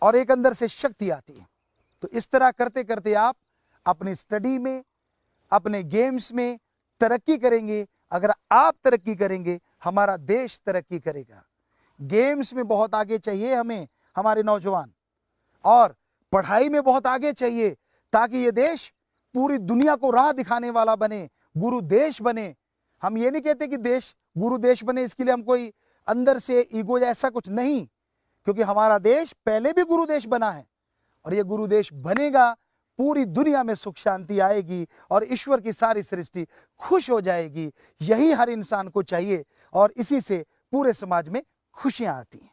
और एक अंदर से शक्ति आती है। तो इस तरह करते करते आप अपनी स्टडी में, अपने गेम्स में तरक्की करेंगे। अगर आप तरक्की करेंगे, हमारा देश तरक्की करेगा। गेम्स में बहुत आगे चाहिए हमें हमारे नौजवान, और पढ़ाई में बहुत आगे चाहिए, ताकि ये देश पूरी दुनिया को राह दिखाने वाला बने, गुरु देश बने। हम ये नहीं कहते कि देश गुरु देश बने, इसके लिए हम कोई अंदर से ईगो या ऐसा कुछ नहीं, क्योंकि हमारा देश पहले भी गुरु देश बना है और ये गुरु देश बनेगा, पूरी दुनिया में सुख शांति आएगी और ईश्वर की सारी सृष्टि खुश हो जाएगी। यही हर इंसान को चाहिए और इसी से पूरे समाज में खुशियां आती हैं।